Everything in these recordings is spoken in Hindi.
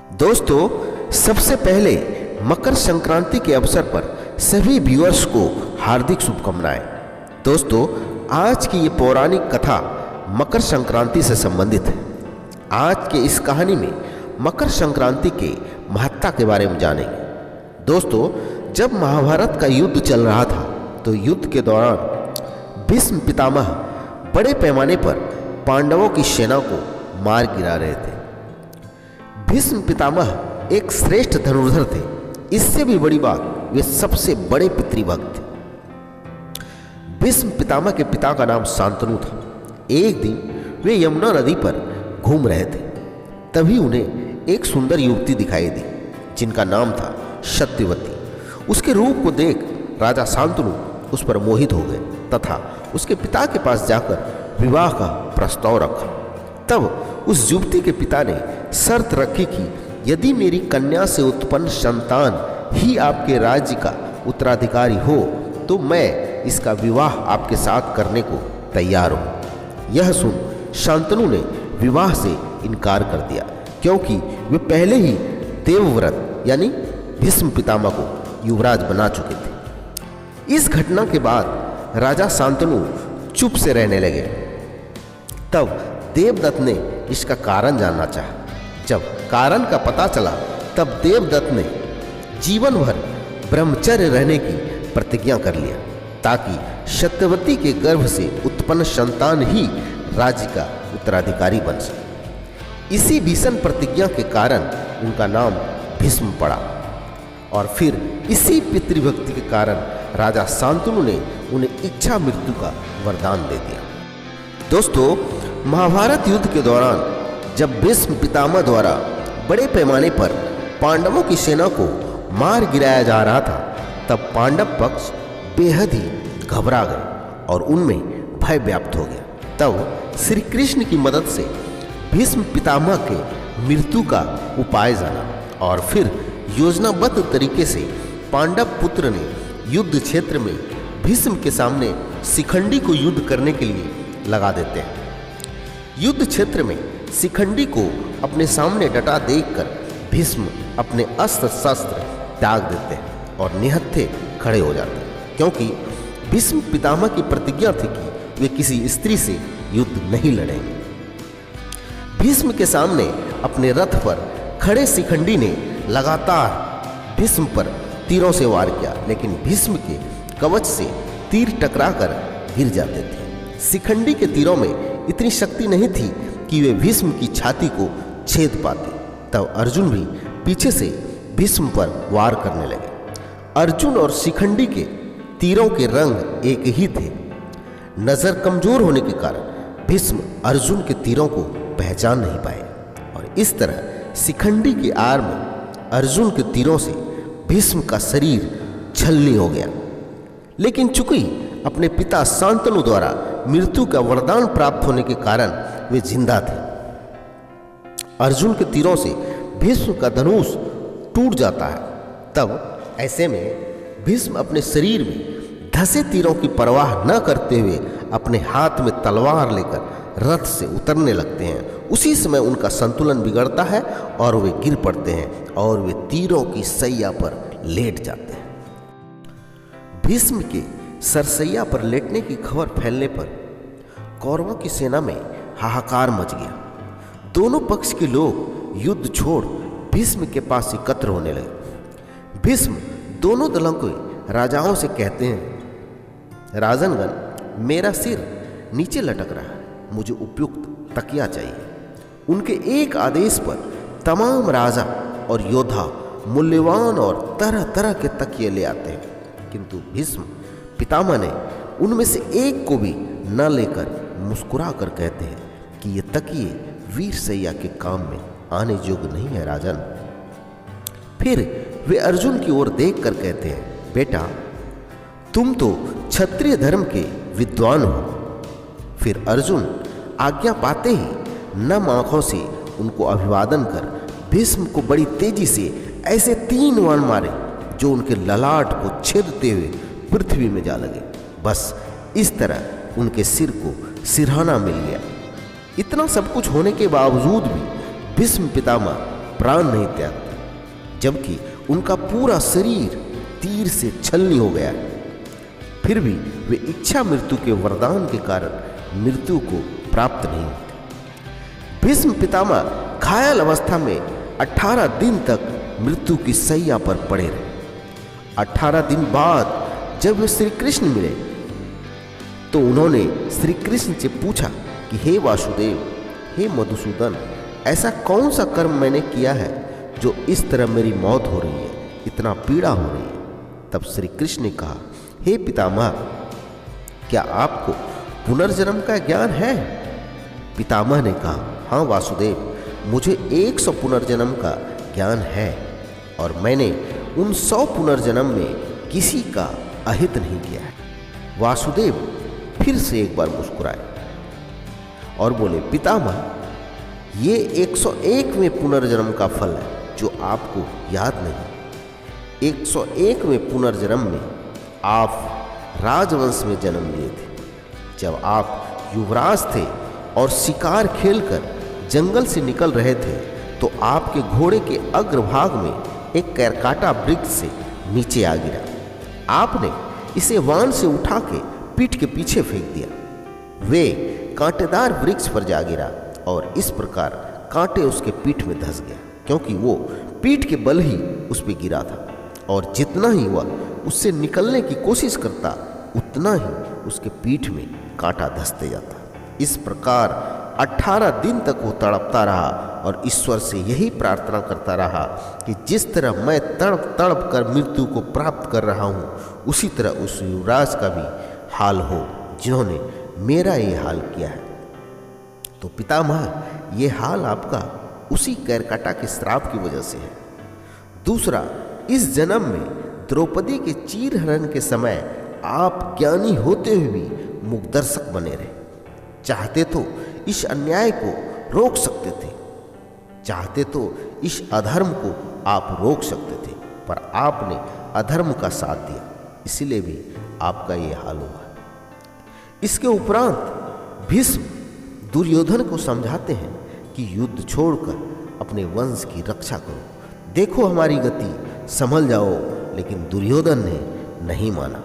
दोस्तों, सबसे पहले मकर संक्रांति के अवसर पर सभी व्यूअर्स को हार्दिक शुभकामनाएं। दोस्तों, आज की ये पौराणिक कथा मकर संक्रांति से संबंधित है। आज के इस कहानी में मकर संक्रांति के महत्ता के बारे में जानेंगे। दोस्तों, जब महाभारत का युद्ध चल रहा था तो युद्ध के दौरान भीष्म पितामह बड़े पैमाने पर पांडवों की सेना को मार गिरा रहे थे। भीष्म पितामह एक श्रेष्ठ धनुर्धर थे। इससे भी बड़ी बात, वे सबसे बड़े पितृभक्त थे। भीष्म पितामह के पिता का नाम शांतनु था। एक दिन वे यमुना नदी पर घूम रहे थे, तभी उन्हें एक सुंदर युवती दिखाई दी जिनका नाम था सत्यवती। उसके रूप को देख राजा शांतनु उस पर मोहित हो गए तथा उसके पिता के पास जाकर विवाह का प्रस्ताव रखा। तब उस युवती के पिता ने शर्त रखी कि यदि मेरी कन्या से उत्पन्न संतान ही आपके राज्य का उत्तराधिकारी हो तो मैं इसका विवाह आपके साथ करने को तैयार हूँ। यह सुन शांतनु ने विवाह से इनकार कर दिया, क्योंकि वे पहले ही देवव्रत यानी भीष्म पितामह को युवराज बना चुके थे। इस घटना के बाद राजा शांतनु चुप से रहने लगे। तब देवदत्त ने इसका कारण जानना चाहा। जब कारण का पता चला तब देवदत्त ने जीवन भर ब्रह्मचर्य रहने की प्रतिज्ञा कर लिया, ताकि सत्यवती के गर्भ से उत्पन्न संतान ही राज्य का उत्तराधिकारी बन सके। इसी भीषण प्रतिज्ञा के कारण उनका नाम भीष्म पड़ा और फिर इसी पितृभक्ति के कारण राजा शांतनु ने उन्हें इच्छा मृत्यु का वरदान दे दिया। दोस्तों, महाभारत युद्ध के दौरान जब भीष्म पितामह द्वारा बड़े पैमाने पर पांडवों की सेना को मार गिराया जा रहा था, तब पांडव पक्ष बेहद ही घबरा गए और उनमें भय व्याप्त हो गया। तब श्री कृष्ण की मदद से भीष्म पितामह के मृत्यु का उपाय जाना और फिर योजनाबद्ध तरीके से पांडव पुत्र ने युद्ध क्षेत्र में भीष्म के सामने शिखंडी को युद्ध करने के लिए लगा देते हैं। युद्ध क्षेत्र में शिखंडी को अपने सामने डटा देखकर भीष्म अपने अस्त्र शस्त्र त्याग देते हैं और निहत्थे खड़े हो जाते हैं, क्योंकि भीष्म पितामह की प्रतिज्ञा थी कि वे किसी स्त्री से युद्ध नहीं लड़ेंगे। भीष्म के सामने अपने रथ पर खड़े शिखंडी ने लगातार भीष्म पर तीरों से वार किया, लेकिन भीष्म के कवच से तीर टकराकर गिर जाते थे। शिखंडी के तीरों में इतनी शक्ति नहीं थी कि वे भीष्म की छाती को छेद पाते। तब अर्जुन भी पीछे से भीष्म पर वार करने लगे। अर्जुन और शिखंडी के तीरों के रंग एक ही थे। नजर कमजोर होने के कारण भीष्म अर्जुन के तीरों को पहचान नहीं पाए और इस तरह शिखंडी के आर में अर्जुन के तीरों से भीष्म का शरीर छलनी हो गया। लेकिन चूंकि अपने पिता शांतनु द्वारा मृत्यु का वरदान प्राप्त होने के कारण वे जिंदा थे। अर्जुन के तीरों से भीष्म का धनुष टूट जाता है। तब ऐसे में भीष्म अपने शरीर में धसे तीरों की परवाह न करते हुए अपने हाथ में तलवार लेकर रथ से उतरने लगते हैं। उसी समय उनका संतुलन बिगड़ता है और वे गिर पड़ते हैं और वे तीरों की सैया पर लेट जाते हैं। भीष्म के सरसैया पर लेटने की खबर फैलने पर कौरवों की सेना में हाहाकार मच गया। दोनों पक्ष के लोग युद्ध छोड़ भीष्म के पास एकत्र होने लगे। भीष्म दोनों दलों के राजाओं से कहते हैं, राजनगण, मेरा सिर नीचे लटक रहा है, मुझे उपयुक्त तकिया चाहिए। उनके एक आदेश पर तमाम राजा और योद्धा मूल्यवान और तरह तरह के तकिए ले आते हैं, किंतु भीष्म पितामह ने उनमें से एक को भी न लेकर मुस्कुरा कर कहते हैं कि ये तकिए वीर सैया के काम में आने योग्य नहीं है राजन। फिर वे अर्जुन की ओर देख कर कहते हैं, बेटा, तुम तो क्षत्रिय धर्म के विद्वान हो। फिर अर्जुन आज्ञा पाते ही नम आंखों से उनको अभिवादन कर भीष्म को बड़ी तेजी से ऐसे 3 बाण मारे जो उनके ललाट को छेदते हुए पृथ्वी में जा लगे। बस इस तरह उनके सिर को सिरहाना मिल गया। इतना सब कुछ होने के बावजूद भी भीष्म पितामह प्राण नहीं त्यागते, जबकि उनका पूरा शरीर तीर से छलनी हो गया है। फिर भी वे इच्छा मृत्यु के वरदान के कारण मृत्यु को प्राप्त नहीं होते। भीष्म पितामह घायल अवस्था में 18 दिन तक मृत्यु की शैया पर पड़े रहे। 18 दिन बाद जब वे श्री कृष्ण मिले तो उन्होंने श्री कृष्ण से पूछा कि हे वासुदेव, हे मधुसूदन, ऐसा कौन सा कर्म मैंने किया है जो इस तरह मेरी मौत हो रही है, इतना पीड़ा हो रही है। तब श्री कृष्ण ने कहा, हे पितामह, क्या आपको पुनर्जन्म का ज्ञान है? पितामह ने कहा, हाँ वासुदेव, मुझे 100 पुनर्जन्म का ज्ञान है और मैंने उन 100 पुनर्जन्म में किसी का अहित नहीं किया है। वासुदेव फिर से एक बार मुस्कुराए और बोले, पितामह, ये 101वें पुनर्जन्म का फल है जो आपको याद नहीं। 101वें पुनर्जन्म में आप राजवंश में जन्म लिए थे। जब आप युवराज थे और शिकार खेलकर जंगल से निकल रहे थे तो आपके घोड़े के अग्रभाग में एक करकाटा वृक्ष से नीचे आ गिरा। आपने इसे वान से उठा के पीठ के पीछे फेंक दिया। वे कांटेदार वृक्ष पर जा गिरा और इस प्रकार कांटे उसके पीठ में धंस गया, क्योंकि वो पीठ के बल ही उस पर गिरा था और जितना ही वह उससे निकलने की कोशिश करता उतना ही उसके पीठ में कांटा धंसते जाता। इस प्रकार 18 दिन तक वो तड़पता रहा और ईश्वर से यही प्रार्थना करता रहा कि जिस तरह मैं तड़प तड़प कर मृत्यु को प्राप्त कर रहा हूँ, उसी तरह उस युवराज का भी हाल हो जिन्होंने मेरा ये हाल किया है। तो पितामह, ये हाल आपका उसी कैरकाटा के श्राप की वजह से है। दूसरा, इस जन्म में द्रौपदी के चीरहरण के समय आप ज्ञानी होते हुए भी मुखदर्शक बने रहे। चाहते तो इस अन्याय को रोक सकते थे, चाहते तो इस अधर्म को आप रोक सकते थे, पर आपने अधर्म का साथ दिया, इसीलिए भी आपका ये हाल हुआ। इसके उपरांत भीष्म दुर्योधन को समझाते हैं कि युद्ध छोड़कर अपने वंश की रक्षा करो, देखो हमारी गति, संभल जाओ। लेकिन दुर्योधन ने नहीं माना।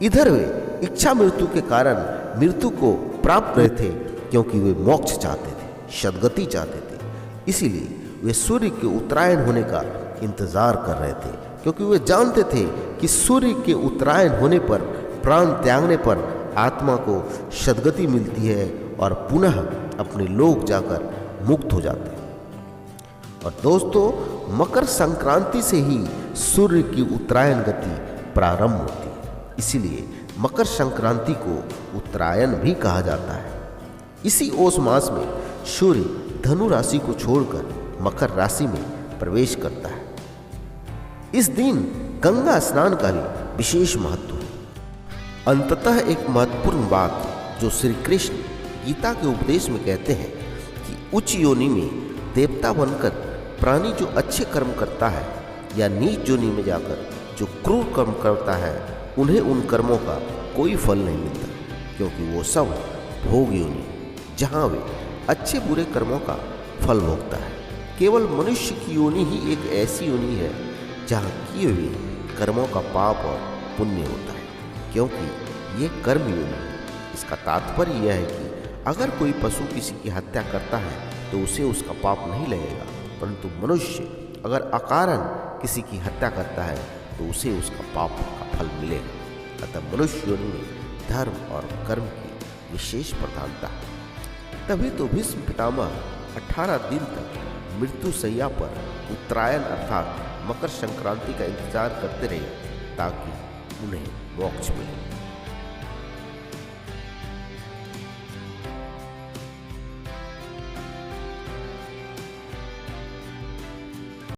इधर वे इच्छा मृत्यु के कारण मृत्यु को प्राप्त रहे थे, क्योंकि वे मोक्ष चाहते थे, सद्गति चाहते थे। इसीलिए वे सूर्य के उत्तरायण होने का इंतजार कर रहे थे, क्योंकि वे जानते थे कि सूर्य के उत्तरायण होने पर, प्राण त्यागने पर आत्मा को सद्गति मिलती है और पुनः अपने लोक जाकर मुक्त हो जाते हैं। और दोस्तों, मकर संक्रांति से ही सूर्य की उत्तरायण गति प्रारंभ होती है, इसीलिए मकर संक्रांति को उत्तरायण भी कहा जाता है। इसी ओस मास में सूर्य धनु राशि को छोड़कर मकर राशि में प्रवेश करता है। इस दिन गंगा स्नान का भी विशेष महत्व है। अंततः एक महत्वपूर्ण बात जो श्री कृष्ण गीता के उपदेश में कहते हैं कि उच्च योनि में देवता बनकर प्राणी जो अच्छे कर्म करता है या नीच योनि में जाकर जो क्रूर कर्म करता है, उन्हें उन कर्मों का कोई फल नहीं मिलता, क्योंकि वो सब भोग योनि, जहाँ वे अच्छे बुरे कर्मों का फल भोगता है। केवल मनुष्य की योनि ही एक ऐसी योनि है जहाँ किए हुए कर्मों का पाप और पुण्य होता है, क्योंकि ये कर्म योनि है। इसका तात्पर्य यह है कि अगर कोई पशु किसी की हत्या करता है तो उसे उसका पाप नहीं लगेगा, परंतु मनुष्य अगर अकारण किसी की हत्या करता है तो उसे उसका पाप का फल मिलेगा। अतः मनुष्य योनि में धर्म और कर्म की विशेष प्रधानता है। तभी तो भीष्म पितामह 18 दिन तक मृत्यु शैया पर उत्तरायण अर्थात मकर संक्रांति का इंतजार करते रहे ताकि उन्हें मोक्ष मिले।